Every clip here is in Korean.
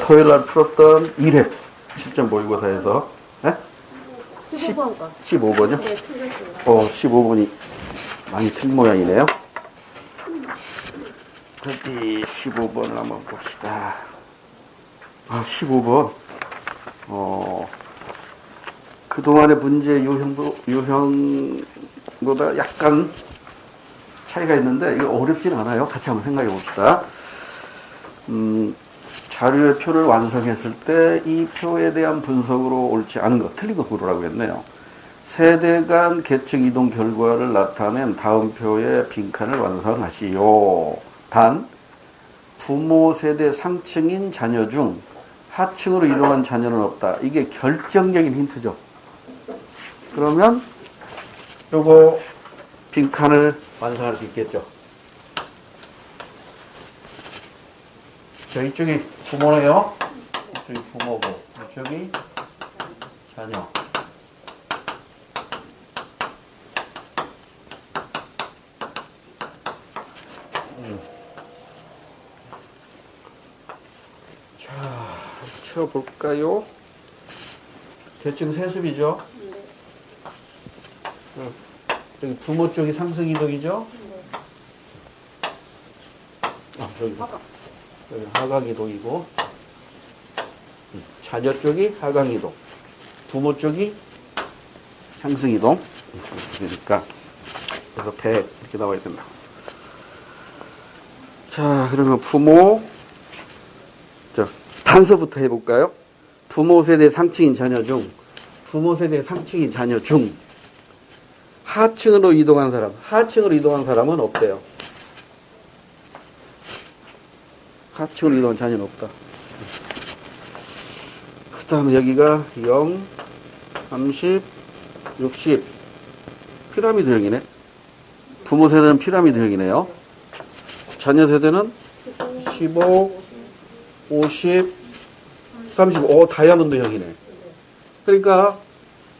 토요일 날 풀었던 1회 실전 모의고사에서 15번 거. 15번이요? 네, 틀렸어요. 15번이 많이 틀린 모양이네요. 어디 15번을 한번 봅시다. 15번. 그동안의 문제 유형보다 약간 차이가 있는데 이거 어렵진 않아요. 같이 한번 생각해 봅시다. 자료의 표를 완성했을 때 이 표에 대한 분석으로 옳지 않은 것, 틀린 거 고르라고 했네요. 세대 간 계층 이동 결과를 나타낸 다음 표의 빈칸을 완성하시오. 단, 부모 세대 상층인 자녀 중 하층으로 이동한 자녀는 없다. 이게 결정적인 힌트죠. 그러면 요거 빈칸을 완성할 수 있겠죠. 자, 이쪽이 부모네요. 이쪽이 부모고, 이쪽이 자녀. 자, 쳐볼까요? 계층 세습이죠. 여기 부모 쪽이 상승 이동이죠. 여기 하강 이동이고, 자녀 쪽이 하강 이동, 부모 쪽이 상승 이동. 그러니까 그래서 100 이렇게 나와야 된다. 자, 그러면 부모, 단서부터 해볼까요? 부모 세대 상층인 자녀 중, 부모 세대 상층인 자녀 중 하층으로 이동한 사람, 하층으로 이동한 사람은 없대요. 하층으로 이동한 자녀는 없다. 그 다음에 여기가 0, 30, 60 피라미드형이네. 부모 세대는 피라미드형이네요. 자녀 세대는 15, 50, 35, 다이아몬드형이네. 그러니까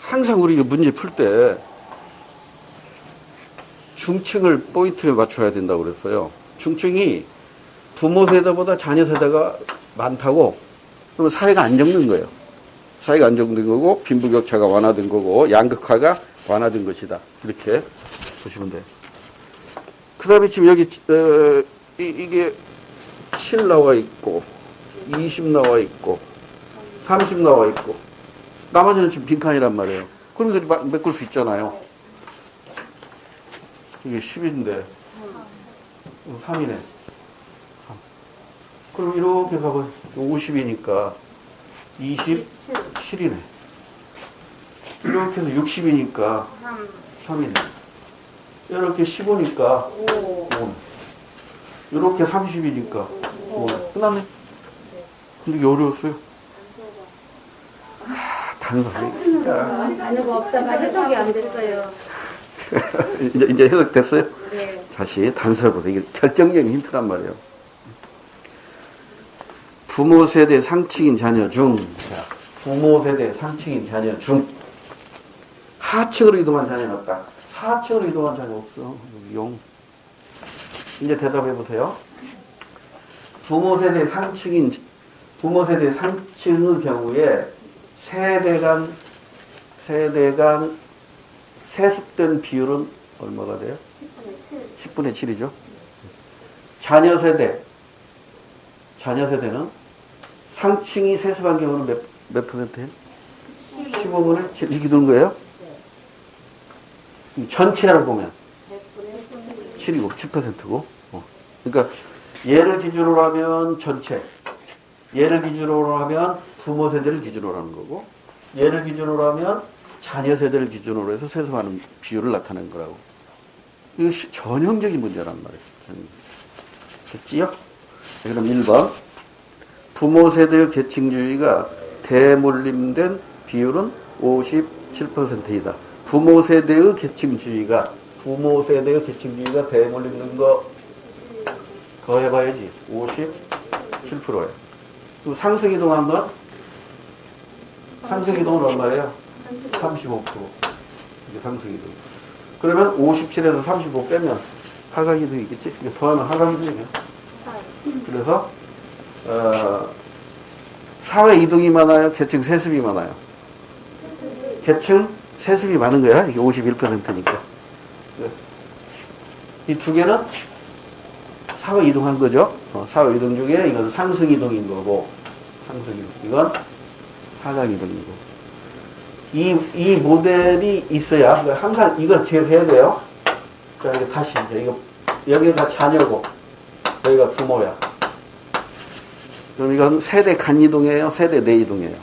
항상 우리 문제 풀 때 중층을 포인트에 맞춰야 된다고 그랬어요. 중층이 부모 세대보다 자녀 세대가 많다고 그러면 사회가 안정된 거예요. 사회가 안정된 거고 빈부격차가 완화된 거고 양극화가 완화된 것이다. 이렇게 보시면 돼요. 그 다음에 지금 여기 이게 7 나와 있고 20 나와 있고 30 나와 있고 나머지는 지금 빈칸이란 말이에요. 그러면서 메꿀 수 있잖아요. 이게 10인데 3이네. 3. 그럼 이렇게 가면 50이니까 27이네. 이렇게 해서 60이니까 3이네. 이렇게 15니까 5네. 이렇게 30이니까 5네. 끝났네. 근데 이게 어려웠어요. 단서. 자녀가 없다가 해석이 안 됐어요. 이제 해석됐어요? 네. 다시 단서를 보세요. 이게 결정적인 힌트란 말이에요. 부모 세대 상층인 자녀 중, 부모 세대 상층인 자녀 중, 하층으로 이동한 자녀는 없다. 하층으로 이동한 자녀 없어. 용. 이제 대답해 보세요. 부모 세대 상층의 경우에 세대 간 세습된 비율은 얼마가 돼요? 10분의 7이죠. 자녀 세대는 상층이 세습한 경우는 몇 %예요? 15분의 7 이렇게 되는 거예요? 전체로 보면 7이고 7%고. 그러니까 얘를 기준으로 하면 전체, 얘를 기준으로 하면 부모 세대를 기준으로 하는 거고, 얘를 기준으로 하면 자녀 세대를 기준으로 해서 세습하는 비율을 나타낸 거라고. 이거 전형적인 문제란 말이에요. 됐지요? 그럼 1번. 부모 세대의 계층주의가 대물림된 비율은 57%이다. 부모 세대의 계층주의가 대물림된 거 더해봐야지. 57%예요. 그리고 상승이동한 건? 상승이동은 얼마예요? 35%. 이게 상승이동. 그러면 57에서 35 빼면 하강이동이 있겠지? 이게 더하면 하강이동이에요. 그래서 사회 이동이 많아요? 계층 세습이 많아요? 계층 세습이 많은 거야. 이게 51%니까. 이 두 개는 사회 이동한 거죠. 사회 이동 중에 이건 상승 이동인 거고, 상승 이동. 이건 하강 이동인 거고. 이 모델이 있어야 항상 이걸 기억해야 돼요. 자, 이거 다시 이제 이거 여기가 자녀고 여기가 부모야. 그럼 이건 세대 간 이동이에요? 세대 내 이동이에요?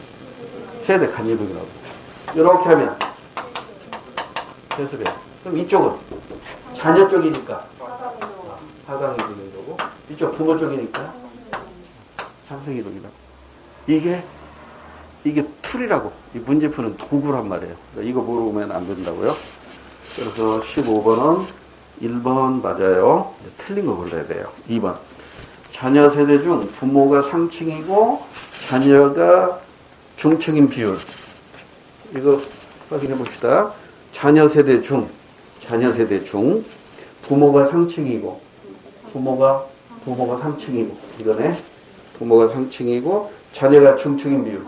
세대 간 이동이라고. 이렇게 하면 세습이에요. 그럼 이쪽은 자녀 쪽이니까 하강 이동인 거고, 이쪽 부모 쪽이니까 상승 이동이라고. 이게 툴이라고. 이 문제 푸는 도구란 말이에요. 이거 모르면 안 된다고요. 그래서 15번은 1번 맞아요. 틀린 거 골라야 돼요. 2번. 자녀 세대 중 부모가 상층이고 자녀가 중층인 비율. 이거 확인해 봅시다. 자녀 세대 중 부모가 상층이고 부모가 상층이고 이거네. 부모가 상층이고 자녀가 중층인 비율.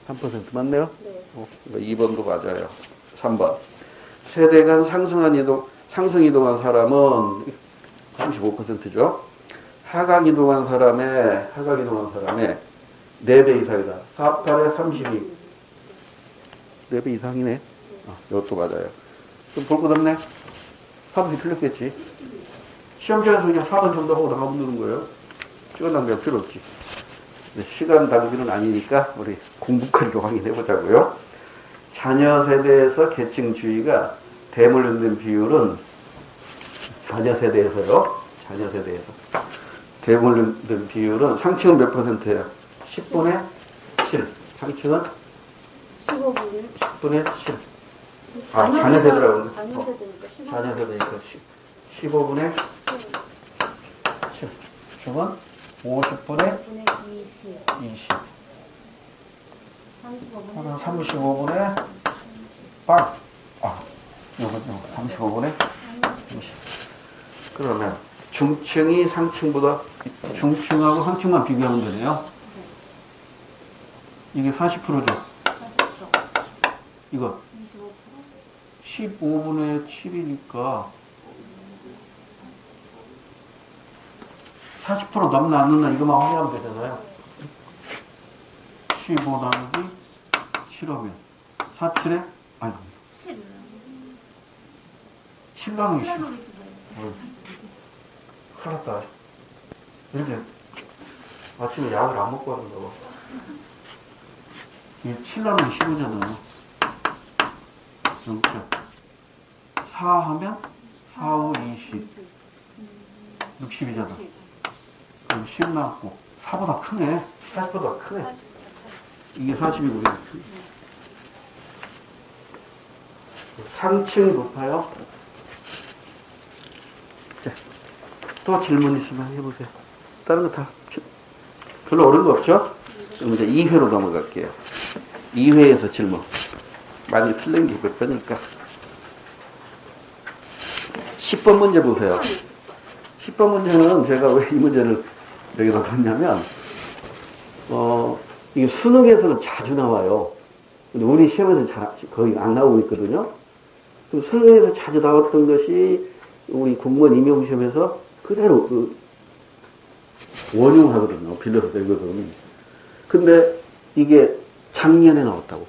3% 맞네요? 네. 그러니까 2번도 맞아요. 3번. 세대 간 상승 이동한 사람은 35%죠. 하강 이동한 사람의 4배 이상이다. 4, 8에 32. 4배 이상이네. 이것도 맞아요. 좀 볼 것 없네? 4번이 틀렸겠지. 시험장에서 그냥 4번 정도 하고 나가면 되는 거예요. 시간 낭비할 필요 없지. 시간 낭비는 아니니까 우리 공부거리로 확인해 보자고요. 자녀 세대에서 계층주의가 대물림된 비율은 자녀 세대에서 대물림된 비율은 상층은 몇 %예요? 10분의 7. 상층은 10분의 7. 자녀 세대라고 그러는데. 자녀 세대니까 15분의 7. 중은 50분의 20. 35분의 빵. 요거죠. 35분의 20. 그러면 중층이 상층보다 중층하고 상층만 비교하면 되네요. 이게 40%죠. 이거 15분의 7이니까 40% 넘나 안 넘나 이것만 확인하면 되잖아요. 15 나누기 7하면 4, 7에 아니 7 나누기 10. 큰일 났다. 이렇게 아침에 약을 안 먹고 하는다고. 이게 7 나누기 15잖아요. 그렇죠. 4 하면 4, 5, 20. 60이잖아. 그럼 10 나왔고 4보다 크네. 40보다 크네. 이게 40이고 상층 높아요. 자, 또 질문 있으면 해보세요. 다른 거 다 별로 어려운 거 없죠? 그럼 이제 2회로 넘어갈게요. 2회에서 질문. 많이 틀린 게 몇 번일까? 10번 문제 보세요. 10번 문제는 제가 왜 이 문제를 여기다 뒀냐면, 이게 수능에서는 자주 나와요. 근데 우리 시험에서는 거의 안 나오고 있거든요. 수능에서 자주 나왔던 것이 우리 공무원 임용시험에서 그대로 원용하거든요. 빌려서 내거든. 근데 이게 작년에 나왔다고.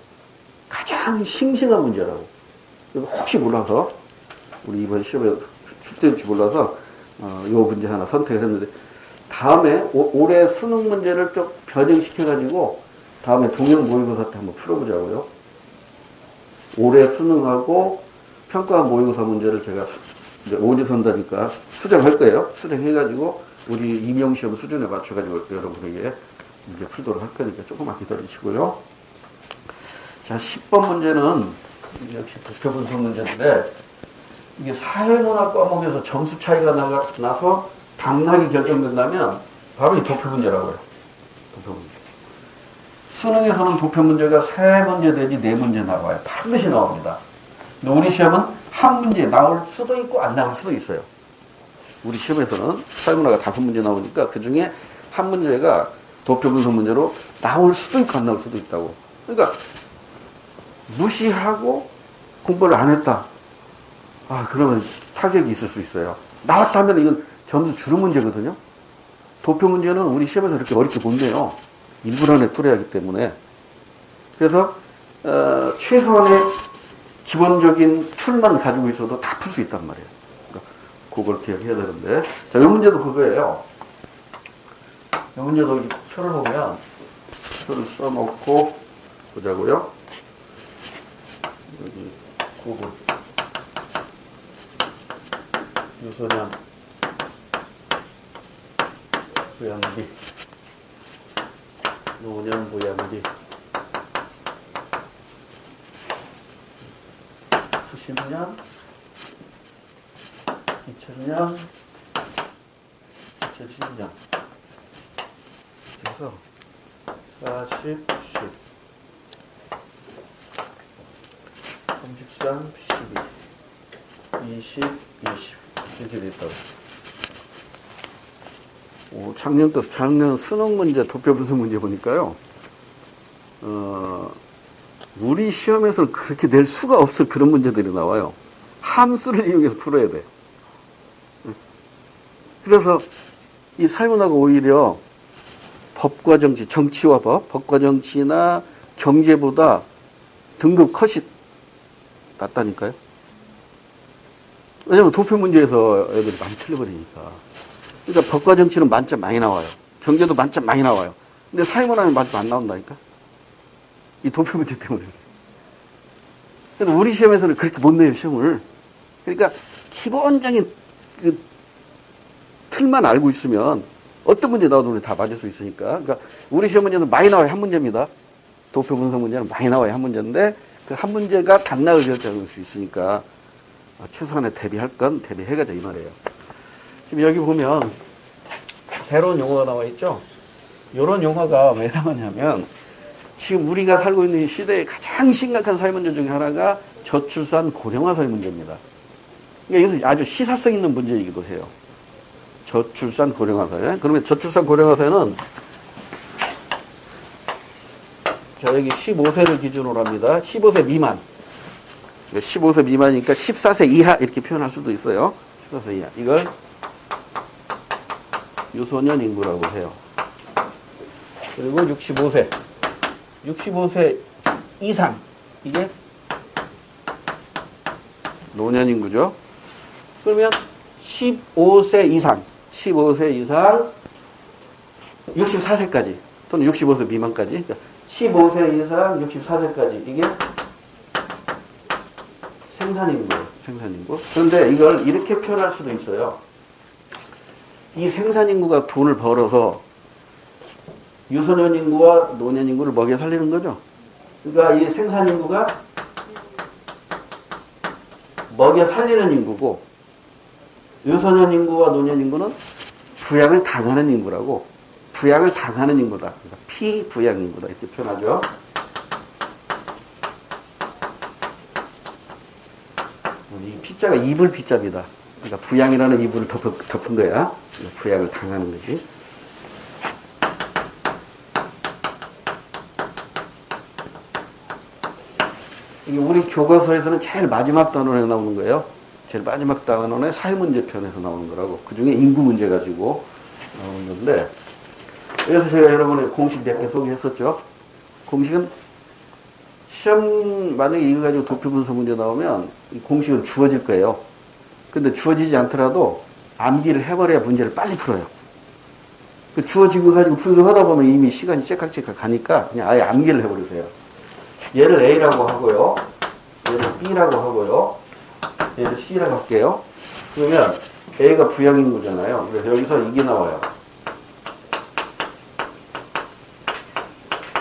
가장 싱싱한 문제라고. 혹시 몰라서, 우리 이번 시험에 출제될지 몰라서, 요 문제 하나 선택을 했는데, 다음에, 올해 수능 문제를 좀 변형시켜가지고, 다음에 동형 모의고사 때 한번 풀어보자고요. 올해 수능하고 평가 모의고사 문제를 제가 이제 오지선다니까 수정할 거예요. 수정해가지고, 우리 임용시험 수준에 맞춰가지고 여러분에게 이제 풀도록 할 거니까 조금만 기다리시고요. 자, 10번 문제는 역시 도표 분석 문제인데, 이게 사회문화 과목에서 점수 차이가 나서 당락이 결정된다면 바로 이 도표 문제라고 해요. 도표 문제. 수능에서는 도표 문제가 3문제 내지 4문제 나와요. 반드시 나옵니다. 근데 우리 시험은 한 문제 나올 수도 있고 안 나올 수도 있어요. 우리 시험에서는 사회문화가 5문제 나오니까 그 중에 한 문제가 도표 분석 문제로 나올 수도 있고 안 나올 수도 있다고. 그러니까 무시하고 공부를 안 했다. 아, 그러면 타격이 있을 수 있어요. 나왔다면 이건 점수 주는 문제거든요. 도표 문제는 우리 시험에서 그렇게 어렵게 못 내요. 1분 안에 풀어야 하기 때문에. 그래서 최소한의 기본적인 툴만 가지고 있어도 다 풀 수 있단 말이에요. 그러니까 그걸 기억해야 되는데. 자, 이 문제도 그거예요. 이 문제도 이 표를 보면 표를 써놓고 보자고요. 여기 구분 유소년 부양비 노년 부양비 수십년 2000년 2010년 그래서 40, 10 33, 12 20, 20 이렇게 됐다고. 작년 수능 문제, 도표 분석 문제 보니까요, 우리 시험에서는 그렇게 낼 수가 없을 그런 문제들이 나와요. 함수를 이용해서 풀어야 돼. 그래서 이 사회문화가 오히려 법과 정치, 정치와 법과 정치나 경제보다 등급 컷이 낮다니까요. 왜냐면 도표 문제에서 애들이 많이 틀려버리니까. 그러니까 법과 정치는 만점 많이 나와요. 경제도 만점 많이 나와요. 근데 사회문화는 만점 안 나온다니까. 이 도표 문제 때문에. 근데 우리 시험에서는 그렇게 못 내요, 시험을. 그러니까 기본적인 그 틀만 알고 있으면 어떤 문제 나와도 우리 다 맞을 수 있으니까. 그러니까 우리 시험 문제는 많이 나와요, 한 문제입니다. 도표 분석 문제는 많이 나와요, 한 문제인데 그 한 문제가 단락을 결정할 수 있으니까 최소한의 대비할 건 대비해가자 이 말이에요. 지금 여기 보면 새로운 용어가 나와 있죠. 이런 용어가 왜 나오냐면 지금 우리가 살고 있는 시대의 가장 심각한 사회 문제 중에 하나가 저출산 고령화 사회 문제입니다. 그러니까 이것은 아주 시사성 있는 문제이기도 해요. 저출산 고령화 사회. 그러면 저출산 고령화 사회는 자, 여기 15세를 기준으로 합니다. 15세 미만. 15세 미만이니까 14세 이하 이렇게 표현할 수도 있어요. 14세 이하. 이걸 유소년 인구라고 해요. 그리고 65세. 65세 이상. 이게 노년 인구죠. 그러면 15세 이상. 15세 이상 64세까지 또는 65세 미만까지. 그러니까 15세 이상 64세까지 이게 생산인구예요. 생산인구. 그런데 이걸 이렇게 표현할 수도 있어요. 이 생산인구가 돈을 벌어서 유소년 인구와 노년 인구를 먹여 살리는 거죠. 그러니까 이 생산인구가 먹여 살리는 인구고 유소년 인구와 노년 인구는 부양을 당하는 인구라고. 부양을 당하는 인구다. 그러니까 피부양 인구다. 이렇게 표현하죠. 이 피자가 이불 피자입니다. 그러니까 부양이라는 이불을 덮은 거야. 부양을 당하는 거지. 이게 우리 교과서에서는 제일 마지막 단원에 나오는 거예요. 제일 마지막 단원에 사회문제편에서 나오는 거라고. 그 중에 인구 문제 가지고 나오는 건데, 그래서 제가 여러분의 공식 몇 개 소개했었죠. 공식은 시험 만약에 이거 가지고 도표 분석 문제 나오면 이 공식은 주어질 거예요. 근데 주어지지 않더라도 암기를 해버려야 문제를 빨리 풀어요. 그 주어진 거 가지고 분석하다 보면 이미 시간이 째깍째깍 가니까 그냥 아예 암기를 해버리세요. 얘를 A라고 하고요. 얘를 B라고 하고요. 얘를 C라고 할게요. 그러면 A가 부양인구잖아요. 그래서 여기서 이게 나와요.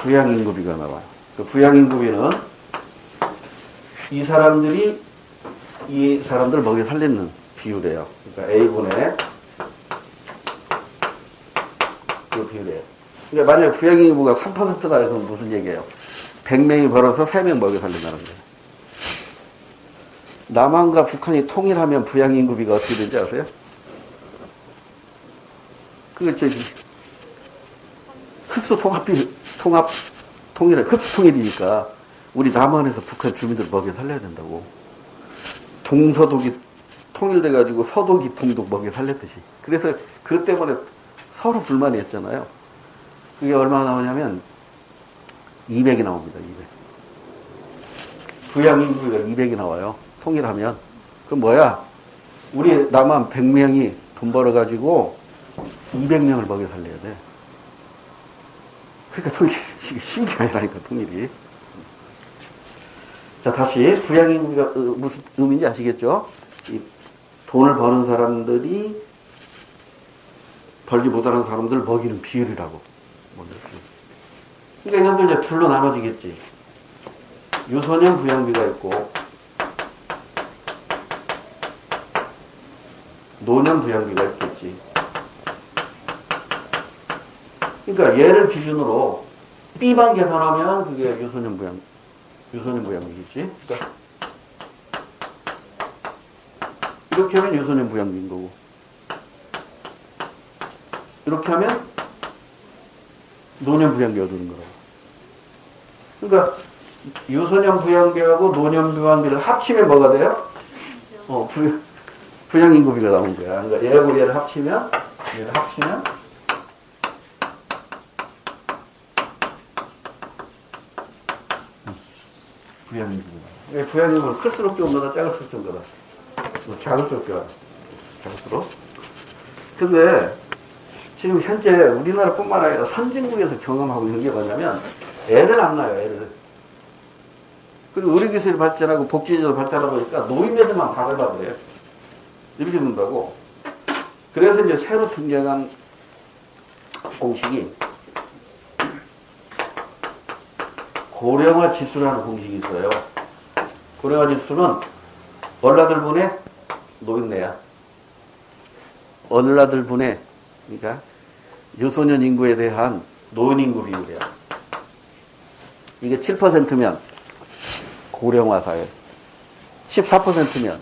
부양인구비가 나와요. 그 부양인구비는 이 사람들을 먹여 살리는 비율이에요. 그러니까 A분의 그 비율이에요. 그러니까 만약에 부양인구가 3%다 해서 무슨 얘기예요? 100명이 벌어서 3명 먹여 살린다는 거예요. 남한과 북한이 통일하면 부양인구비가 어떻게 되는지 아세요? 흡수 통합비 통일을, 흡수통일이니까 우리 남한에서 북한 주민들 먹여 살려야 된다고. 동서독이 통일돼가지고 서독이 동독 먹여 살렸듯이. 그래서 그것 때문에 서로 불만이 했잖아요. 그게 얼마나 나오냐면 200이 나옵니다. 200. 부양인구가 200이 나와요. 통일하면. 그럼 뭐야? 우리 남한 100명이 돈 벌어가지고 200명을 먹여 살려야 돼. 그러니까 통일이 쉬운 게 아니라니까, 통일이. 자, 다시 부양인구가 무슨 의미인지 아시겠죠? 이 돈을 버는 사람들이 벌지 못하는 사람들을 먹이는 비율이라고. 그러니까 이것도 이제 둘로 나눠지겠지. 유소년 부양비가 있고 노년 부양비가 있겠지. 그러니까 얘를 기준으로 B만 계산하면 그게 유소년 부양비겠지. 그러니까 이렇게 하면 유소년 부양비인 거고, 이렇게 하면 노년 부양비 얻는 거라고. 그러니까 유소년 부양비하고 노년 부양비를 합치면 뭐가 돼요? 부양인구비가 나온 거야. 그러니까 얘하고 얘를 합치면 부양인구비다. 부양인구는 클수록 좀 더다, 작을수록 좀 더다. 작을수록 좋아. 작을수록. 근데 지금 현재 우리나라뿐만 아니라 선진국에서 경험하고 있는 게 뭐냐면 애를 안 낳아요, 애를. 그리고 의료기술이 발전하고 복지제도 발달하다 보니까 노인네들만 박으려고 그래요. 이렇게 논다고. 그래서 이제 새로 등장한 공식이 고령화 지수라는 공식이 있어요. 고령화 지수는 얼라들 분의 노인네야. 얼라들 분의, 그러니까 유소년 인구에 대한 노인 인구 비율이야. 이게 7%면 고령화 사회, 14%면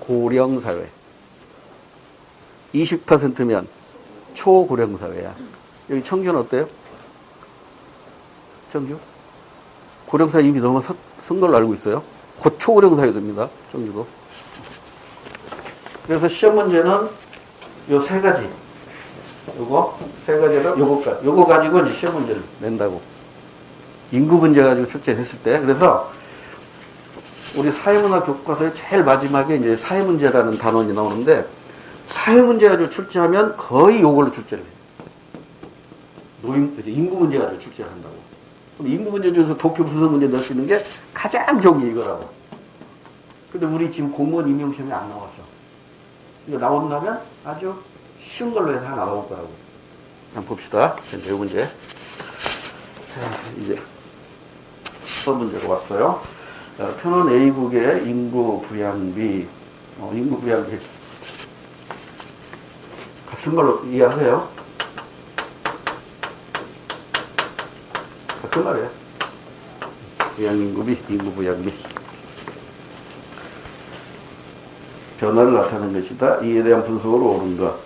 고령 사회, 20%면 초고령 사회야. 여기 청주는 어때요? 청주? 고령 사회 이미 넘어선 걸로 알고 있어요. 곧 초고령 사회 됩니다. 청주도. 그래서 시험 문제는 요 세 가지. 요거 세 가지로 요거 가지고 이제 시험 문제를 낸다고. 인구 문제 가지고 출제했을 때. 그래서 우리 사회문화 교과서의 제일 마지막에 이제 사회문제라는 단원이 나오는데, 사회문제 가지고 출제하면 거의 요걸로 출제를 해요. 인구 문제 가지고 출제를 한다고. 그럼 인구 문제 중에서 도쿄 분석 문제 넣을 수 있는 게 가장 좋은 게 이거라고. 근데 우리 지금 공무원 임용시험이 안 나왔어. 이거 나온다면 아주 쉬운 걸로 해서 하나 나올 거라고. 한번 봅시다. 이제 이 문제. 자, 이제 10번 문제가 왔어요. 표는 A국의 인구 부양비, 인구 부양비. 같은 걸로 이해하세요. 같은 말이에요. 부양인구비, 인구 부양비. 변화를 나타내는 것이다. 이에 대한 분석으로 옳은 것.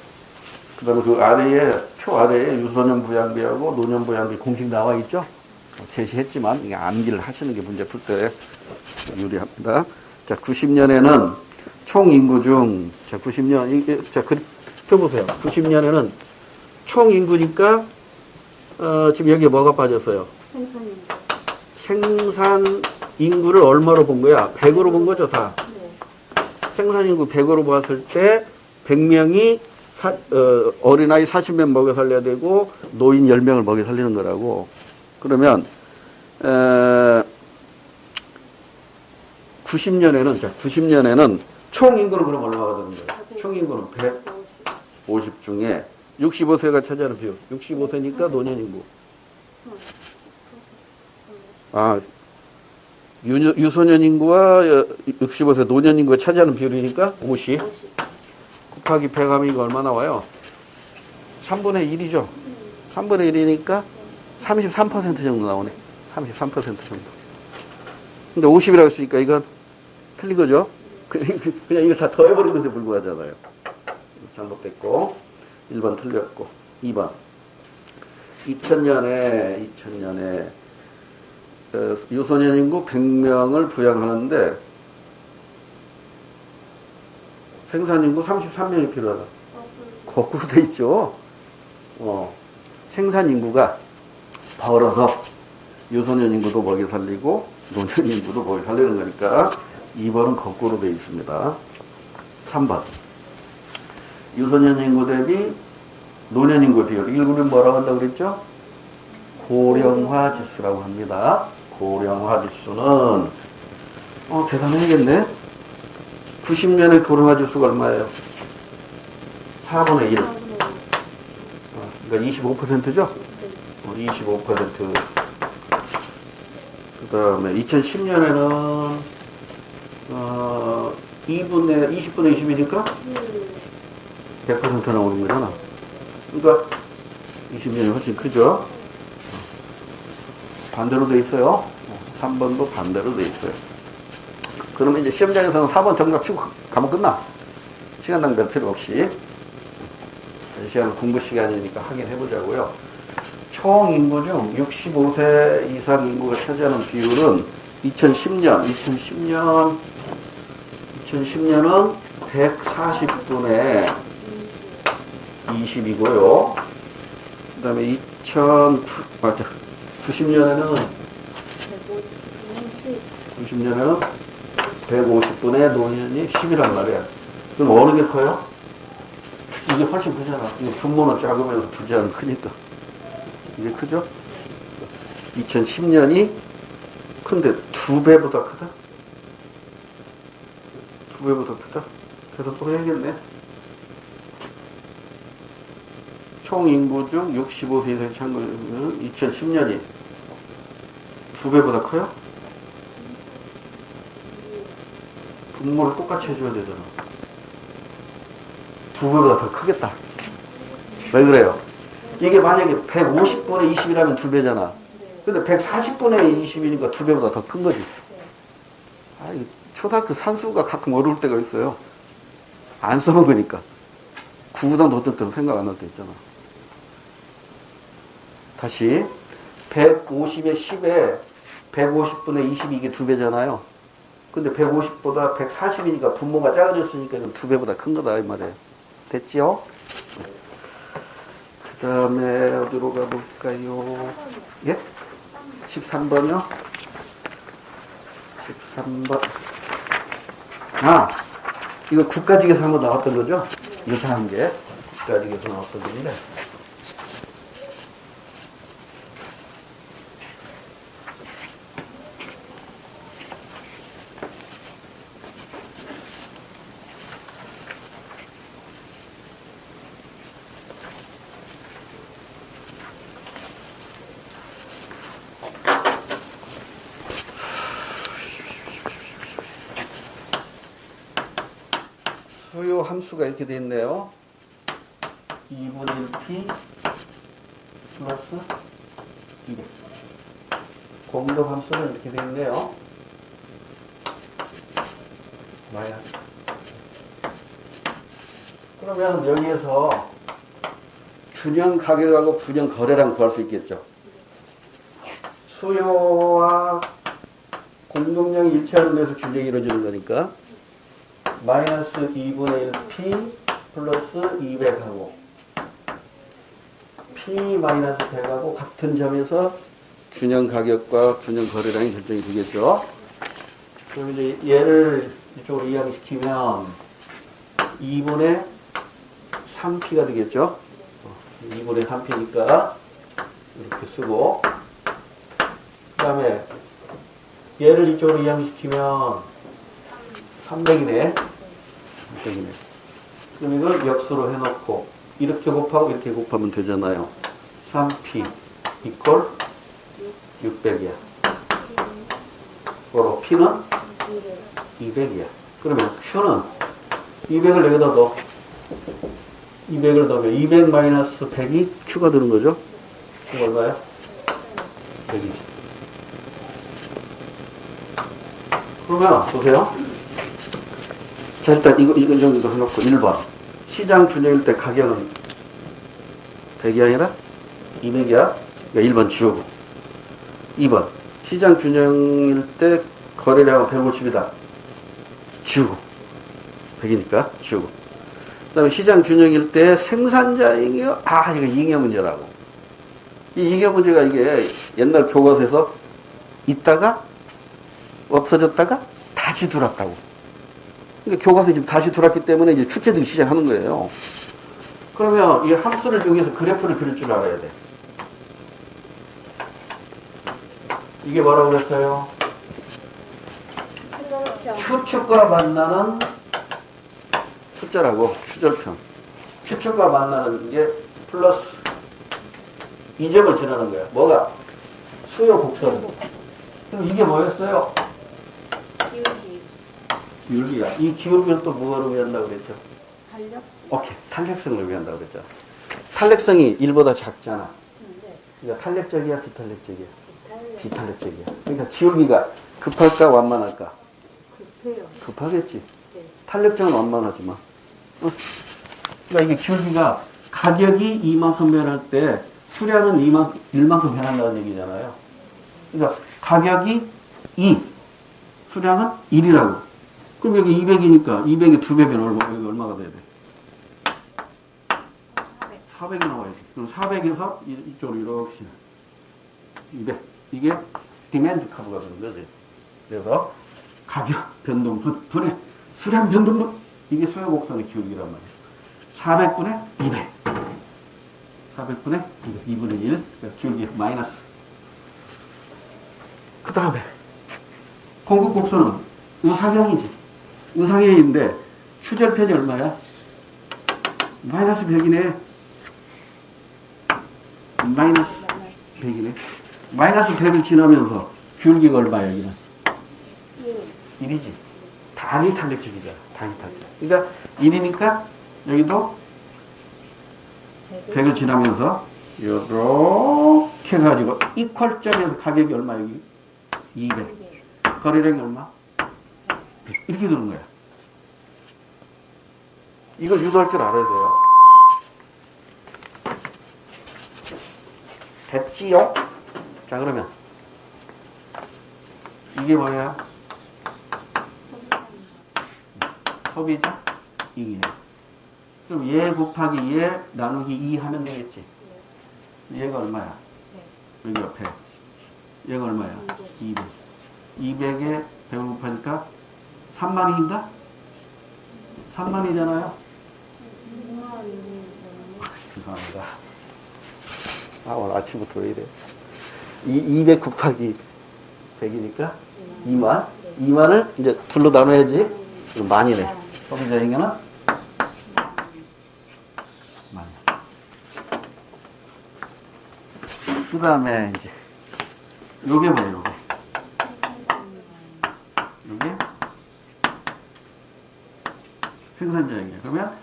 그 다음에 그 아래에, 표 아래에 유소년 부양비하고 노년 부양비 공식 나와 있죠? 제시했지만, 이게 암기를 하시는 게 문제 풀 때 유리합니다. 자, 90년에는 총 인구 중, 자, 90년, 자, 표 보세요. 90년에는 총 인구니까, 지금 여기에 뭐가 빠졌어요? 생산 인구를 얼마로 본 거야? 100으로 본 거죠, 다? 생산 인구 100으로 봤을 때 100명이 어린아이 40명 먹여 살려야 되고 노인 10명을 먹여 살리는 거라고. 그러면 90년에는 총 인구는 그럼 얼마가 되는 거예요? 총 인구는 150 중에 65세가 차지하는 비율. 65세니까 노년 인구. 유소년 인구와 65세 노년 인구가 차지하는 비율이니까 50 곱하기 100 하면 이거 얼마 나와요? 3분의 1이죠. 3분의 1이니까 33% 정도 나오네. 33% 정도. 근데 50이라고 했으니까 이건 틀린 거죠. 그냥 이걸 다 더해버린 것에 불과하잖아요. 잘못됐고 1번 틀렸고 2번 2000년에 유소년 인구 100명을 부양하는데 생산 인구 33명이 필요하다. 거꾸로 돼 있죠. 생산 인구가 벌어서 유소년 인구도 먹여 살리고 노년 인구도 먹여 살리는 거니까 2번은 거꾸로 돼 있습니다. 3번. 유소년 인구 대비 노년 인구 비율. 이걸 뭐라고 한다고 그랬죠? 고령화 지수라고 합니다. 고령화 지수는 계산해야겠네. 90년의 고령화 지수가 얼마예요? 4분의 1. 그러니까 25%죠? 25%. 그 다음에 2010년에는 20분의 20이니까 100% 나오는 거잖아. 그러니까 20년이 훨씬 크죠? 반대로 돼 있어요. 3번도 반대로 돼 있어요. 그러면 이제 시험장에서는 4번 정답 치고 가면 끝나. 시간 낭비할 필요 없이. 이 시간은 공부 시간이니까 확인해 보자고요. 총 인구 중 65세 이상 인구가 차지하는 비율은 2010년은 140분의 20이고요. 그 다음에 90년에는 150분의 노년이 10이란 말이야. 그럼 어느 게 커요? 이게 훨씬 크잖아. 이거 분모는 작으면서 부자는 크니까. 이게 크죠? 2010년이 큰데 2배보다 크다? 2배보다 크다? 그래서 또 해야겠네. 총 인구 중 65세 이상 참고인은 2010년이 2배보다 커요? 분모를 똑같이 해줘야 되잖아. 2배보다 더 크겠다. 왜 그래요? 이게 만약에 150분의 20이라면 2배잖아. 근데 140분의 20이니까 2배보다 더 큰 거지. 초등학교 산수가 가끔 어려울 때가 있어요. 안 써먹으니까. 구구단 뒀던 때는 생각 안 날 때 있잖아. 다시 150에 10에 150분의 20이 이게 2배잖아요. 근데 150보다 140이니까 분모가 작아졌으니까 2배보다 큰 거다 이 말이에요. 됐지요? 그 다음에 어디로 가볼까요? 예? 13번이요? 13번. 이거 국가직에서 한번 나왔던 거죠? 유사한 게 국가직에서 나왔던 건데. 수요 함수가 이렇게 되어 있네요. 2분의 1p 플러스 200. 공급 함수는 이렇게 되어 있네요. 마이너스. 그러면 여기에서 균형 가격하고 균형 거래량 구할 수 있겠죠. 수요와 공급량이 일치하는 데서 균형이 이루어지는 거니까 마이너스 2분의 1p 플러스 200하고 p 마이너스 100하고 같은 점에서 균형 가격과 균형 거래량이 결정이 되겠죠. 그럼 이제 얘를 이쪽으로 이항시키면 2분의 3p가 되겠죠. 2분의 3p니까 이렇게 쓰고, 그 다음에 얘를 이쪽으로 이항시키면 300이네. 300이네. 그럼 이걸 역수로 해놓고 이렇게 곱하고 이렇게 곱하면 되잖아요. 3p 이퀄 600이야. 뭐로 p는 200이야. 그러면 q는 200을 여기다 넣어. 200을 넣으면 200 마이너스 100이 q가 되는 거죠. 그럼 얼마야? 100이지. 그러면 보세요. 자, 일단 이거 정도 해놓고 1번. 시장 균형일 때 가격은 100이 아니라 200이야. 그러니까 1번 지우고. 2번. 시장 균형일 때 거래량은 150이다. 지우고. 100이니까 지우고. 그 다음에 시장 균형일 때 생산자 잉여, 이거 잉여 문제라고. 이 잉여 문제가 이게 옛날 교과서에서 있다가 없어졌다가 다시 들어왔다고. 그러니까 교과서에 지금 다시 들어왔기 때문에 이제 출제되기 시작하는 거예요. 그러면 이 함수를 이용해서 그래프를 그릴 줄 알아야 돼. 이게 뭐라고 그랬어요? Q축과 만나는 숫자라고, Q절편. Q축과 만나는 게 플러스 2점을 지나는 거야. 뭐가? 수요 곡선. 그럼 이게 뭐였어요? 기울기야. 이 기울기를 또 뭐로 의한다고 그랬죠? 탄력성. 오케이. 탄력성을 의한다고 그랬죠. 탄력성이 1보다 작잖아. 그러니까 탄력적이야, 비탄력적이야? 비탄력적이야. 그러니까 기울기가 급할까, 완만할까? 급해요. 급하겠지. 네. 탄력적은 완만하지만. 그러니까 이게 기울기가 가격이 이만큼 변할 때 수량은 1만큼 변한다는 얘기잖아요. 그러니까 가격이 2, 수량은 1이라고. 그럼 여기 200이니까 200이 2배면 여기 얼마가 돼야 돼? 400이 나와야지. 그럼 400에서 이쪽으로 이렇게 200. 이게 디맨드 커브가 되는 거지. 그래서 가격 변동 분의 수량 변동분, 이게 소요 곡선의 기울기란 말이야. 400분의 200. 400분의 2분의 1. 그러니까 기울기 마이너스. 그 다음에 공급 곡선은 우상향이지. 우상향인데 추절편이 얼마야? 마이너스 100이네. 마이너스 100이네. 마이너스 100을 지나면서 기울기가 얼마야, 여기는? 1이지. 당이 탄력적이잖아. 당이 탄력. 그러니까 1이니까 여기도 100을 지나면서 이렇게 해가지고 이퀄점에서 가격이 얼마, 여기? 200. 거래량이 얼마? 100. 이렇게 되는 거야. 이걸 유도할 줄 알아야 돼요. 됐지요? 자, 그러면 이게 뭐예요? 소비자 잉여. 그럼 얘 곱하기 얘 나누기 2 하면 되겠지? 얘가 얼마야? 여기 옆에. 얘가 얼마야? 200. 200에 100을 곱하니까 3만원인가? 3만이잖아요? 죄송합니다. 오늘 아침부터 왜 이래? 200 곱하기 100이니까 2만. 2만을 이제 둘로 나눠야지. 그럼 만이네. 소비자 잉여는 만. 그 다음에 이제 요게 뭐예요, 요게? 요게 생산자 잉여. 그러면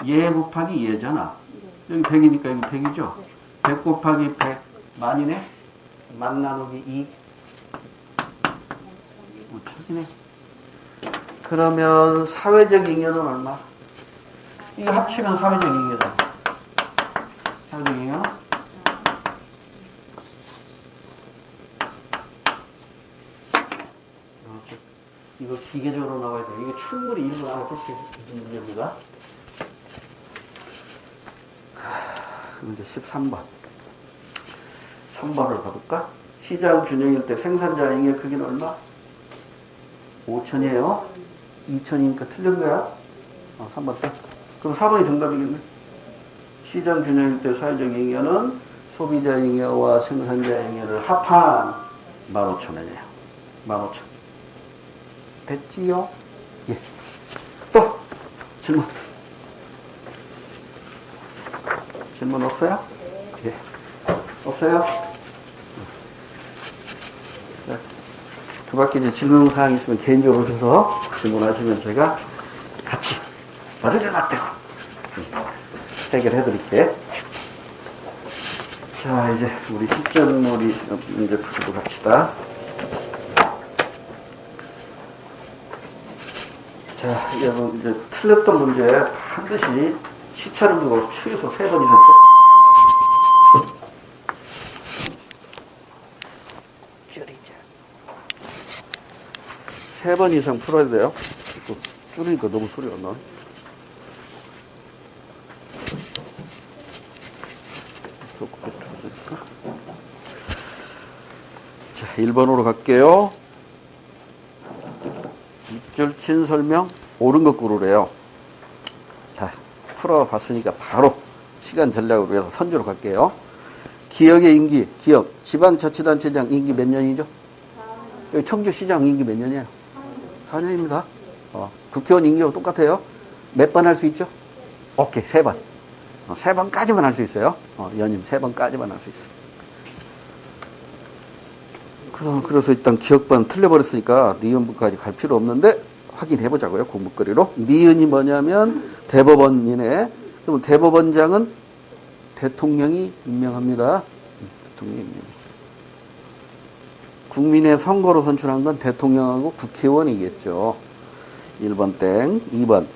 얘 곱하기 얘잖아. 여기 100이니까 여기 100이죠? 100 곱하기 100 만이네? 만 나누기 2 5천이네. 그러면 사회적 잉여는 얼마? 이거 합치면 사회적 잉여다. 사회적 잉여는? 이거 기계적으로 나와야 돼. 이거 충분히 일부 나와야 돼. 문제입니다. 그럼 이제 13번. 3번을 봐볼까? 시장 균형일 때 생산자 잉여 크기는 얼마? 5천이에요. 2천이니까 틀린 거야. 3번 때. 그럼 4번이 정답이겠네. 시장 균형일 때 사회적 잉여는 소비자 잉여와 생산자 잉여를 합한 15,000원이에요. 15,000원. 됐지요? 예. 또 질문. 질문 없어요? 예. 없어요? 자, 그 밖에 이제 질문 사항이 있으면 개인적으로 오셔서 질문하시면 제가 같이 머리를 맞대고 해결해 드릴게. 자, 이제 우리 실전놀이 문제 풀고 갑시다. 자, 여러분 이제 틀렸던 문제 반드시 시차를 두고 최소 3번 이상 이제. 3번 이상 풀어야 돼요. 또 줄이니까 너무 소리가 나. 자, 1번으로 갈게요. 입줄 친 설명, 옳은 것 고르래요. 다 풀어봤으니까 바로 시간 전략을 위해서 선주로 갈게요. 기역의 임기, 기역, 지방자치단체장 임기 몇 년이죠? 여기 청주시장 임기 몇 년이에요? 4년입니다. 국회의원 임기하고 똑같아요. 몇 번 할 수 있죠? 오케이, 3번. 3번까지만 할 수 있어요. 연임 3번까지만 할 수 있어요. 그래서 일단 기억반 틀려버렸으니까 니은부까지 갈 필요 없는데 확인해보자고요. 공부거리로. 니은이 뭐냐면 대법원이네. 그럼 대법원장은 대통령이 임명합니다. 대통령이 임명. 국민의 선거로 선출한 건 대통령하고 국회의원이겠죠. 1번 땡. 2번.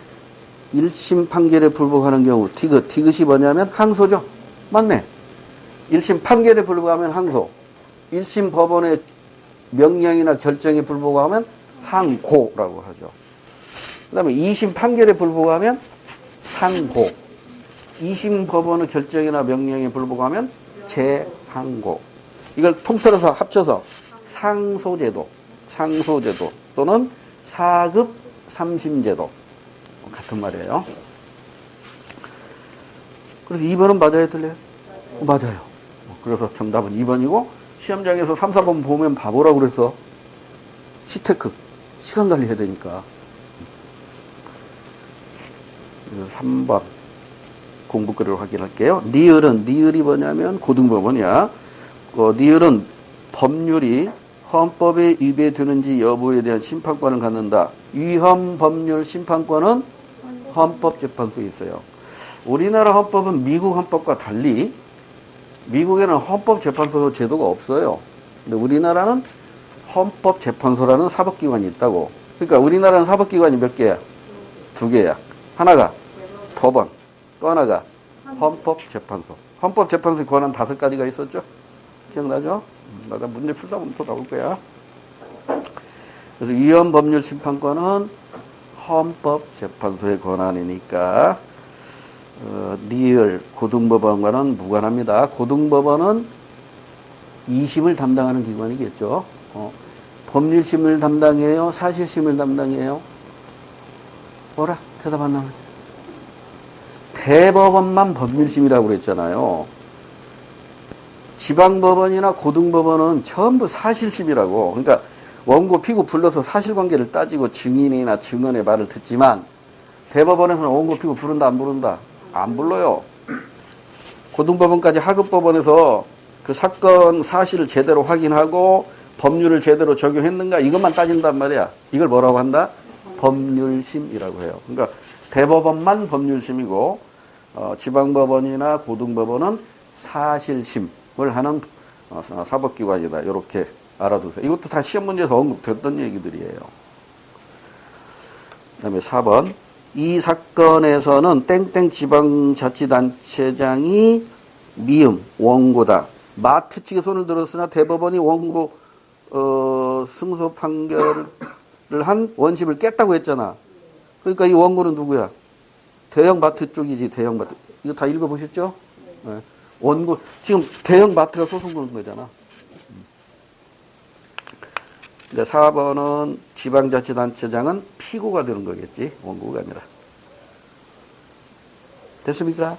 1심 판결에 불복하는 경우 디귿. 디귿이 뭐냐면 항소죠. 맞네. 1심 판결에 불복하면 항소. 1심 법원의 명령이나 결정에 불복하면 항고라고 하죠. 그 다음에 2심 판결에 불복하면 상고. 2심 법원의 결정이나 명령에 불복하면 재항고. 이걸 통틀어서 합쳐서 상소제도 또는 4급 3심제도. 같은 말이에요. 그래서 2번은 맞아요, 틀려요? 맞아요. 그래서 정답은 2번이고, 시험장에서 3, 4번 보면 바보라고 그랬어. 시테크. 시간 관리해야 되니까. 그래서 3번. 공부거리로 확인할게요. 니을이 뭐냐면 고등법원이야. 니을은 법률이 헌법에 위배되는지 여부에 대한 심판권을 갖는다. 위헌 법률 심판권은 헌법재판소에 있어요. 우리나라 헌법은 미국 헌법과 달리 미국에는 헌법재판소 제도가 없어요. 근데 우리나라는 헌법재판소라는 사법기관이 있다고. 그러니까 우리나라는 사법기관이 몇 개야? 2개야. 하나가 법원, 또 하나가 헌법재판소. 헌법재판소의 권한 5가지가 있었죠? 기억나죠? 나가 문제 풀다 보면 또 나올 거야. 그래서 위헌 법률 심판권은 헌법재판소의 권한이니까 니을 고등법원과는 무관합니다. 고등법원은 2심을 담당하는 기관이겠죠. 법률심을 담당해요? 사실심을 담당해요? 뭐라? 대답 안 나오네. 대법원만 법률심이라고 그랬잖아요. 지방법원이나 고등법원은 전부 사실심이라고. 그러니까 원고, 피고 불러서 사실관계를 따지고 증인이나 증언의 말을 듣지만 대법원에서는 원고, 피고 부른다 안 부른다? 안 불러요. 고등법원까지 하급법원에서 그 사건 사실을 제대로 확인하고 법률을 제대로 적용했는가 이것만 따진단 말이야. 이걸 뭐라고 한다? 법률심이라고 해요. 그러니까 대법원만 법률심이고 지방법원이나 고등법원은 사실심을 하는 사법기관이다. 이렇게 알아두세요. 이것도 다 시험 문제에서 언급됐던 얘기들이에요. 그 다음에 4번. 이 사건에서는 땡땡 지방자치단체장이 미음, 원고다. 마트 측에 손을 들었으나 대법원이 원고 승소 판결을 한 원심을 깼다고 했잖아. 그러니까 이 원고는 누구야? 대형 마트 쪽이지. 대형 마트. 이거 다 읽어보셨죠? 네. 원고 지금 대형 마트가 소송 거는 거잖아. 근데 4번은 지방자치단체장은 피고가 되는 거겠지. 원고가 아니라. 됐습니까?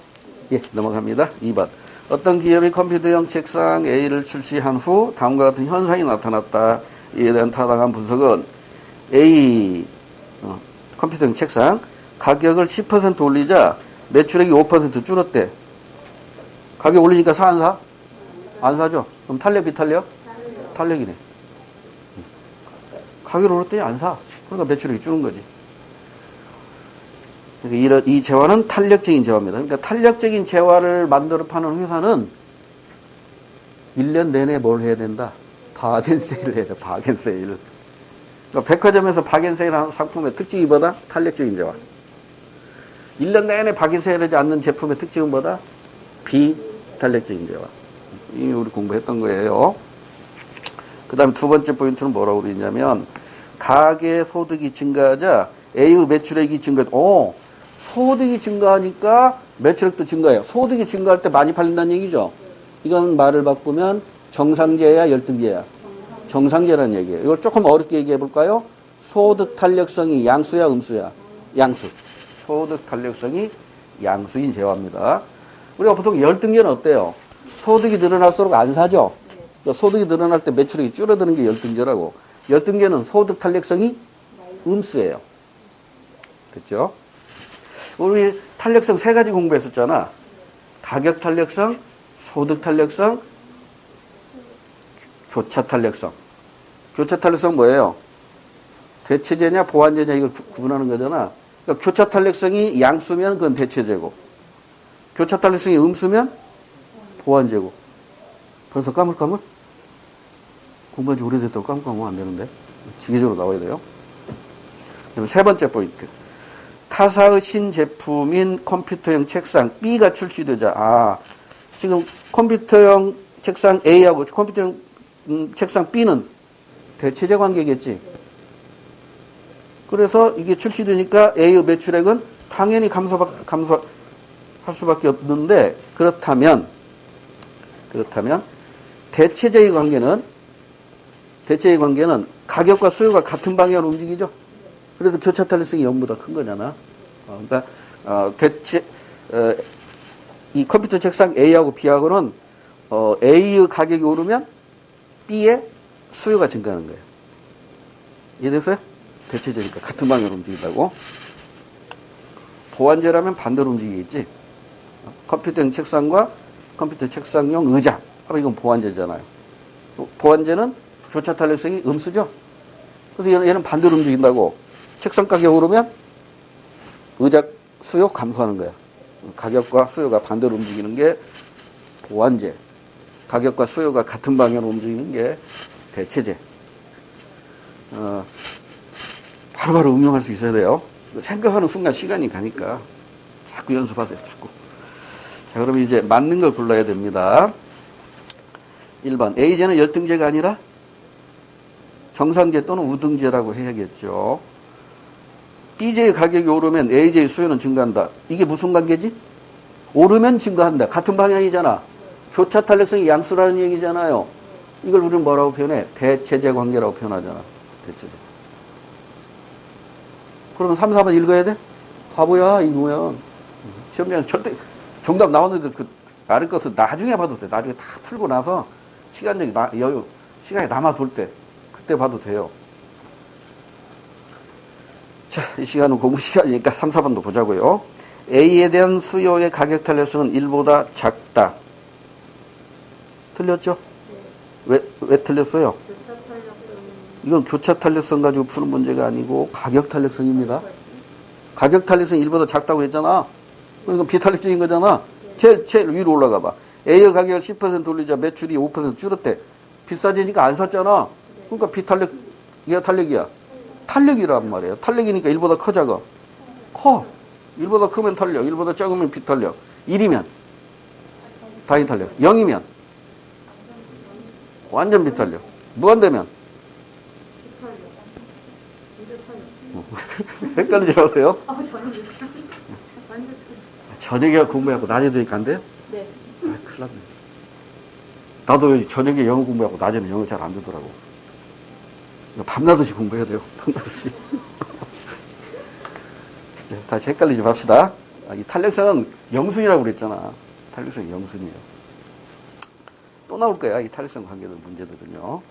예, 넘어갑니다. 2번. 어떤 기업이 컴퓨터형 책상 A를 출시한 후 다음과 같은 현상이 나타났다. 이에 대한 타당한 분석은 A 컴퓨터형 책상 가격을 10% 올리자 매출액이 5% 줄었대. 가격 올리니까 사 안 사? 안 사죠. 그럼 탄력 비탄력? 탄력이네. 가격을 올렸더니 안 사. 그러니까 매출액이 줄은 거지. 그러니까 이 재화는 탄력적인 재화입니다. 그러니까 탄력적인 재화를 만들어 파는 회사는 1년 내내 뭘 해야 된다? 바겐세일을 해야 돼. 바겐세일. 그러니까 백화점에서 바겐세일하는 상품의 특징이 뭐다? 탄력적인 재화. 1년 내내 바겐세일하지 않는 제품의 특징은 뭐다? 비탄력적인 재화. 이미 우리 공부했던 거예요. 그 그 다음에 두 번째 포인트는 뭐라고 되어 있냐면, 가계 소득이 증가하자 A의 매출액이 소득이 증가하니까 매출액도 증가해요. 소득이 증가할 때 많이 팔린다는 얘기죠. 이건 말을 바꾸면 정상제야, 열등제야? 정상제라는 얘기예요. 이걸 조금 어렵게 얘기해 볼까요? 소득 탄력성이 양수야, 음수야? 양수. 소득 탄력성이 양수인 제화입니다. 우리가 보통 열등제는 어때요? 소득이 늘어날수록 안 사죠? 소득이 늘어날 때 매출액이 줄어드는 게 열등제라고. 열등제는 소득 탄력성이 음수예요. 됐죠? 우리 탄력성 세 가지 공부했었잖아. 가격 탄력성, 소득 탄력성, 교차 탄력성. 교차 탄력성 뭐예요? 대체제냐 보완제냐 이걸 구분하는 거잖아. 그러니까 교차 탄력성이 양수면 그건 대체제고, 교차 탄력성이 음수면 보완제고. 벌써 까물까물? 공부한 지 오래됐다고 까물까물 안 되는데. 기계적으로 나와야 돼요. 그다음에 세 번째 포인트. 타사의 신제품인 컴퓨터형 책상 B가 출시되자. 지금 컴퓨터형 책상 A하고 컴퓨터형 책상 B는 대체제 관계겠지. 그래서 이게 출시되니까 A의 매출액은 당연히 감소할 수밖에 없는데, 그렇다면 대체제의 관계는 가격과 수요가 같은 방향으로 움직이죠. 그래서 교차 탄력성이 0보다 큰 거잖아. 그러니까 이 컴퓨터 책상 A하고 B하고는 A의 가격이 오르면 B의 수요가 증가하는 거예요. 이해됐어요? 대체제니까 같은 방향으로 움직인다고. 보완제라면 반대로 움직이겠지. 컴퓨터용 책상과 컴퓨터 책상용 의자. 이건 보완제잖아요. 보완제는 교차 탄력성이 음수죠. 그래서 얘는 반대로 움직인다고. 책상 가격이 오르면 의자 수요 감소하는 거야. 가격과 수요가 반대로 움직이는 게 보완제. 가격과 수요가 같은 방향으로 움직이는 게 대체제. 바로바로 응용할 수 있어야 돼요. 생각하는 순간 시간이 가니까 자꾸 연습하세요. 자꾸. 자, 그럼 이제 맞는 걸 골라야 됩니다. 1번. A제는 열등제가 아니라 정상제 또는 우등제라고 해야겠죠. B제의 가격이 오르면 A제의 수요는 증가한다. 이게 무슨 관계지? 오르면 증가한다. 같은 방향이잖아. 교차 탄력성이 양수라는 얘기잖아요. 이걸 우리는 뭐라고 표현해? 대체제 관계라고 표현하잖아. 대체제. 그러면 3, 4번 읽어야 돼? 바보야, 이거면. 시험장에 절대 정답 나오는데 그 아래 것은 나중에 봐도 돼. 나중에 다 풀고 나서 시간이 남아돌 때 그때 봐도 돼요. 자, 이 시간은 공부 시간이니까 3, 4번도 보자고요. A에 대한 수요의 가격 탄력성은 1보다 작다. 틀렸죠? 왜 틀렸어요? 이건 교차 탄력성 가지고 푸는 문제가 아니고 가격 탄력성입니다. 가격 탄력성이 1보다 작다고 했잖아. 그러니까 비탄력적인 거잖아. 제일 위로 올라가 봐. A의 가격을 10% 올리자 매출이 5% 줄었대. 비싸지니까 안 샀잖아. 그러니까 비탄력, 얘가 탄력이야. 탄력이란 말이에요. 탄력이니까 1보다 커, 작아? 커. 1보다 크면 탄력, 1보다 작으면 비탄력. 1이면 다인 탄력. 0이면 완전 비탄력. 무한대면 헷갈리지 마세요. 저녁에 공부하고 낮에 들으니까 안 돼요? 네. 큰일 났네. 나도 저녁에 영어 공부하고 낮에는 영어 잘 안 되더라고. 밤낮없이 공부해야 돼요. 밤낮없이. 네, 다시 헷갈리지 맙시다. 이 탄력성은 영순이라고 그랬잖아. 탄력성이 영순이에요. 또 나올 거야. 이 탄력성 관계된 문제들은요.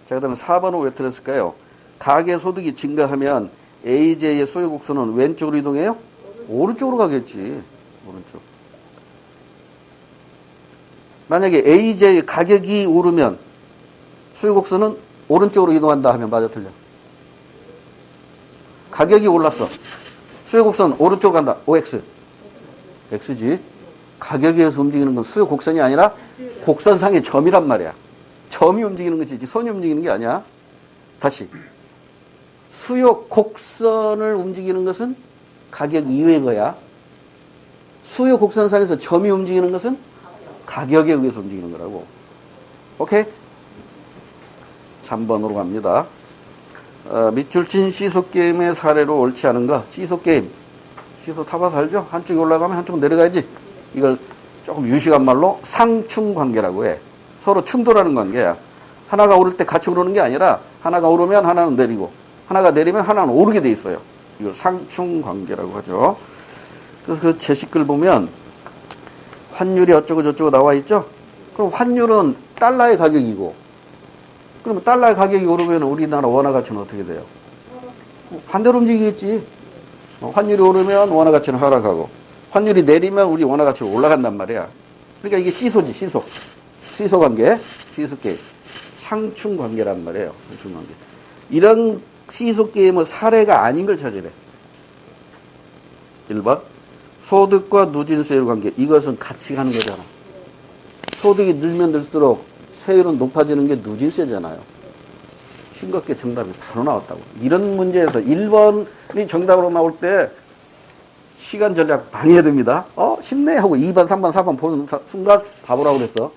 자, 그 다음에 4번은 왜 틀렸을까요? 가계 소득이 증가하면 A제의 소요 곡선은 왼쪽으로 이동해요? 오른쪽으로 가겠지. 오른쪽. 만약에 A제의 가격이 오르면 수요 곡선은 오른쪽으로 이동한다 하면 맞아, 틀려? 가격이 올랐어. 수요 곡선 오른쪽으로 간다. OX. X지. 가격에 의해서 움직이는 건 수요 곡선이 아니라 곡선상의 점이란 말이야. 점이 움직이는 거지, 선이 움직이는 게 아니야. 다시. 수요 곡선을 움직이는 것은 가격 이외의 거야. 수요 곡선상에서 점이 움직이는 것은 가격에 의해서 움직이는 거라고. 오케이? 3번으로 갑니다. 밑줄친 시소 게임의 사례로 옳지 않은 거. 시소 게임. 시소 타봐서 알죠? 한쪽이 올라가면 한쪽 내려가야지. 이걸 조금 유식한 말로 상충 관계라고 해. 서로 충돌하는 관계야. 하나가 오를 때 같이 오르는 게 아니라 하나가 오르면 하나는 내리고 하나가 내리면 하나는 오르게 돼 있어요. 이걸 상충 관계라고 하죠. 그래서 그 제시글 보면 환율이 어쩌고 저쩌고 나와 있죠? 그럼 환율은 달러의 가격이고 그러면 달러의 가격이 오르면 우리나라 원화 가치는 어떻게 돼요? 반대로 움직이겠지. 환율이 오르면 원화 가치는 하락하고 환율이 내리면 우리 원화 가치가 올라간단 말이야. 그러니까 이게 시소지, 시소. 시소 관계, 시소 게임. 상충 관계란 말이에요. 상충 관계. 이런 시소 게임은 사례가 아닌 걸 찾으래. 1번. 소득과 누진세율 관계. 이것은 같이 가는 거잖아. 소득이 늘면 늘수록 세율은 높아지는 게 누진세잖아요. 싱겁게 정답이 바로 나왔다고. 이런 문제에서 1번이 정답으로 나올 때 시간 전략 방해해야 됩니다. 쉽네 하고 2번, 3번, 4번 보는 순간 바보라고 그랬어.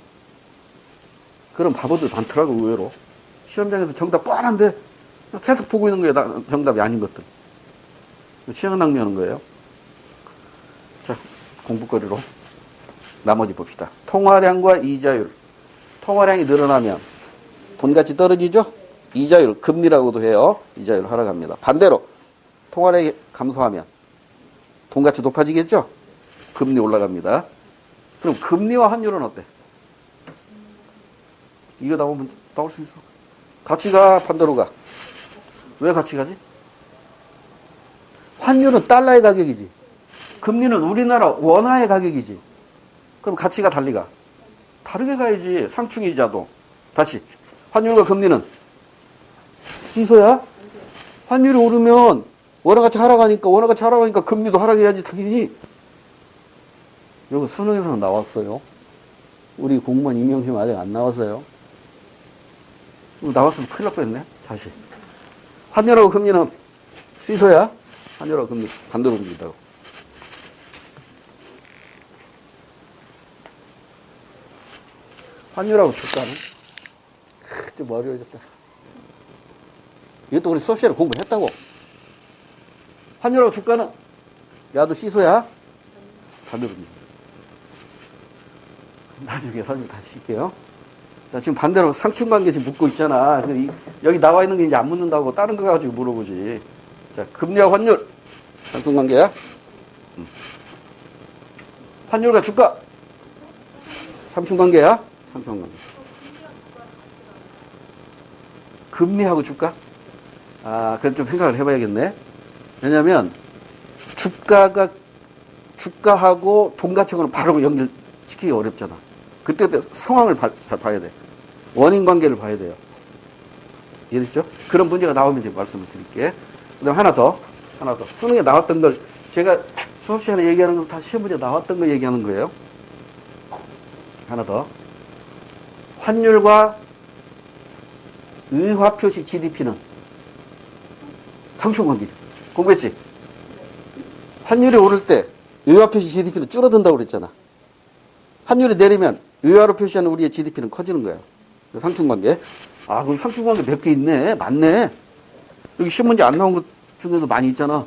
그런 바보들 많더라고 의외로. 시험장에서 정답 뻔한데 계속 보고 있는 거야. 정답이 아닌 것들. 시간 낭비하는 거예요. 자, 공부거리로 나머지 봅시다. 통화량과 이자율. 통화량이 늘어나면 돈가치 떨어지죠? 이자율, 금리라고도 해요. 이자율 하락합니다. 반대로 통화량이 감소하면 돈가치 높아지겠죠? 금리 올라갑니다. 그럼 금리와 환율은 어때? 이거 나오면 나올 수 있어. 같이 가, 반대로 가. 왜 같이 가지? 환율은 달러의 가격이지. 금리는 우리나라 원화의 가격이지. 그럼 같이 가, 달리 가. 다르게 가야지. 상충이자도. 다시. 환율과 금리는 시소야? 환율이 오르면 원화가치 하락하니까 금리도 하락해야지 당연히. 이거 수능에서는 나왔어요. 우리 공무원 임용시험 아직 안 나왔어요. 나왔으면 큰일 날 뻔했네. 다시. 환율하고 금리는 시소야? 환율하고 금리 반대로 움직인다고. 환율하고 주가는? 좀 어려워졌다. 이것도 우리 수업 시간에 공부했다고. 환율하고 주가는? 야도 시소야? 반대로 움직인다. 나중에 설명 다시 할게요. 자, 지금 반대로 상충관계 지금 묻고 있잖아. 여기 나와 있는 게 이제 안 묻는다고 다른 거 가지고 물어보지. 자, 금리와 환율. 상충관계야? 환율과 주가. 상충관계야? 상충관계. 금리하고 주가? 그건 좀 생각을 해봐야겠네. 왜냐면, 주가하고 돈가치하고는 바로 연결시키기 어렵잖아. 그때 상황을 잘 봐야 돼. 원인 관계를 봐야 돼요. 이해됐죠? 그런 문제가 나오면 이제 말씀을 드릴게. 그 다음 하나 더. 수능에 나왔던 걸, 제가 수업 시간에 얘기하는 건 다 시험 문제 나왔던 거 얘기하는 거예요. 하나 더. 환율과 의화표시 GDP는 상충관계죠. 공부했지? 환율이 오를 때 의화표시 GDP는 줄어든다고 그랬잖아. 환율이 내리면 의화로 표시하는 우리의 GDP는 커지는 거예요. 상충관계. 그럼 상충관계 몇 개 있네. 많네. 여기 시험 문제 안 나온 것 중에도 많이 있잖아.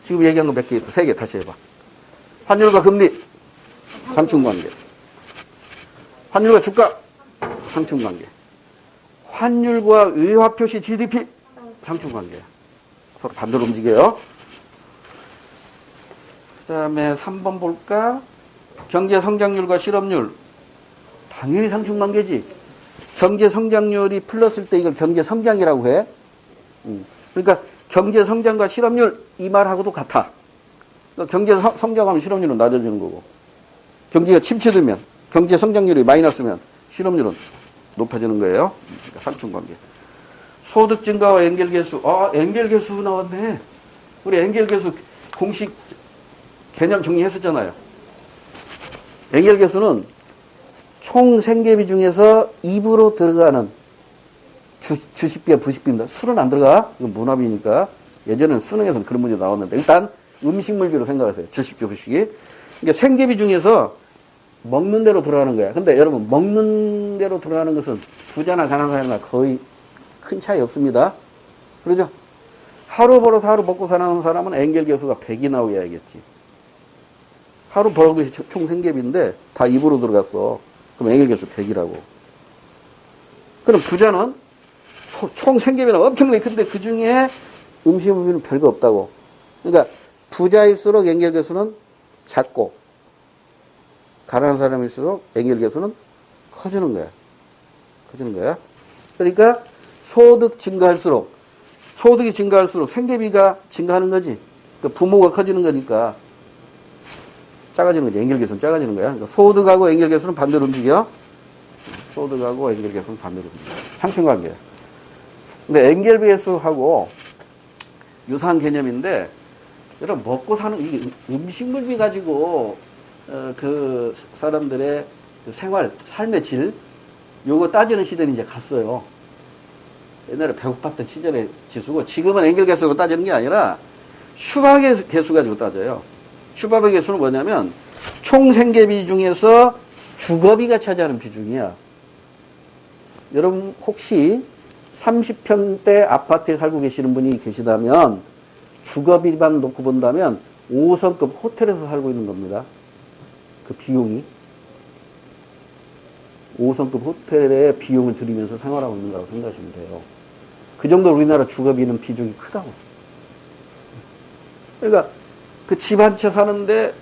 지금 얘기한 거 몇 개 있어. 3개 다시 해봐. 환율과 금리. 상충관계. 환율과 주가. 상충관계. 환율과 의화표시 GDP. 상충관계. 서로 반대로 움직여요. 그 다음에 3번 볼까? 경제 성장률과 실업률. 당연히 상충관계지. 경제 성장률이 플러스일 때 이걸 경제 성장이라고 해. 그러니까 경제 성장과 실업률 이 말하고도 같아. 그러니까 경제 성장하면 실업률은 낮아지는 거고. 경기가 침체되면 경제 성장률이 마이너스면 실업률은 높아지는 거예요. 그러니까 상충관계. 소득 증가와 엔겔계수. 엔겔계수 나왔네. 우리 엔겔계수 공식 개념 정리했었잖아요. 엔겔계수는 총 생계비 중에서 입으로 들어가는 주식비와 부식비입니다. 술은 안 들어가. 이건 문화비니까. 예전에는 수능에서는 그런 문제 나왔는데, 일단 음식물비로 생각하세요. 주식비, 부식비. 그러니까 생계비 중에서 100% 100% 100% 먹는 대로 돌아가는 거야. 근데 여러분, 먹는 대로 돌아가는 것은 부자나 가난한 사람이나 거의 큰 차이 없습니다. 그러죠? 하루 벌어서 하루 먹고 사는 사람은 엔겔계수가 100이 나오야겠지. 하루 벌은 것이 총 생계비인데 다 입으로 들어갔어. 그럼 엔겔계수 100이라고. 그럼 부자는 총 생계비는 엄청나게 큰데 그 중에 음식비는 별거 없다고. 그러니까 부자일수록 엔겔계수는 작고 가난한 사람일수록 엔겔계수는 커지는 거야. 커지는 거야. 그러니까 소득이 증가할수록 생계비가 증가하는 거지. 그러니까 부모가 커지는 거니까 작아지는 거지. 엔겔계수는 작아지는 거야. 그러니까 소득하고 엔겔계수는 반대로 움직여. 소득하고 엔겔계수는 반대로 움직여. 상충관계야. 근데 엔겔계수하고 유사한 개념인데, 여러분, 먹고 사는, 이게 음식물비 가지고, 그 사람들의 그 생활, 삶의 질, 요거 따지는 시대는 이제 갔어요. 옛날에 배고팠던 시절의 지수고, 지금은 엔겔계수로 따지는 게 아니라, 슈바의 개수 가지고 따져요. 슈바의 개수는 뭐냐면, 총 생계비 중에서 주거비가 차지하는 비중이야. 여러분, 혹시 30평대 아파트에 살고 계시는 분이 계시다면, 주거비만 놓고 본다면 5성급 호텔에서 살고 있는 겁니다. 그 비용이. 5성급 호텔에 비용을 들이면서 생활하고 있는 거라고 생각하시면 돼요. 그 정도 우리나라 주거비는 비중이 크다고. 그러니까 그 집 한 채 사는데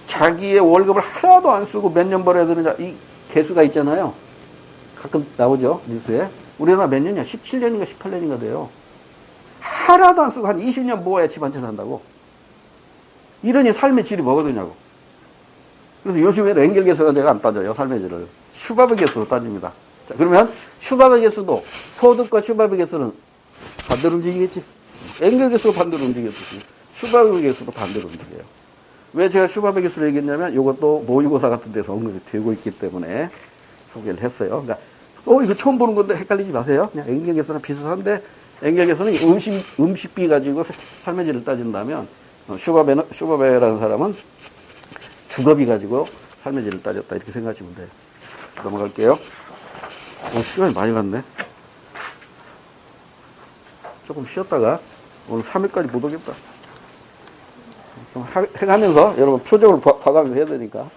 자기의 월급을 하나도 안 쓰고 몇 년 벌어야 되느냐, 이 개수가 있잖아요. 가끔 나오죠, 뉴스에. 우리나라 몇 년이야? 17년인가 18년인가 돼요. 하나도 안 쓰고 한 20년 모아야 집 한 채 산다고. 이러니 삶의 질이 뭐가 되냐고. 그래서 요즘에는 엔겔계수가 내가 안 따져요, 삶의 질을. 슈바베 계수로 따집니다. 자, 그러면 슈바베 계수도, 소득과 슈바베 계수는 반대로 움직이겠지. 엔겔계수가 반대로 움직였듯이 슈바베 계수도 반대로 움직여요. 왜 제가 슈바베 계수를 얘기했냐면 이것도 모의고사 같은 데서 언급이 되고 있기 때문에 소개를 했어요. 그러니까 이거 처음 보는 건데 헷갈리지 마세요. 그냥 엔겔계수랑 비슷한데, 엔겔계수는 음식비 가지고 삶의 질을 따진다면, 슈바베라는 사람은 주거비 가지고 삶의 질을 따졌다, 이렇게 생각하시면 돼요. 넘어갈게요. 시간이 많이 갔네. 조금 쉬었다가 오늘 3일까지 못 오겠다. 좀 해가면서 여러분 표정을 봐가면서 해야 되니까.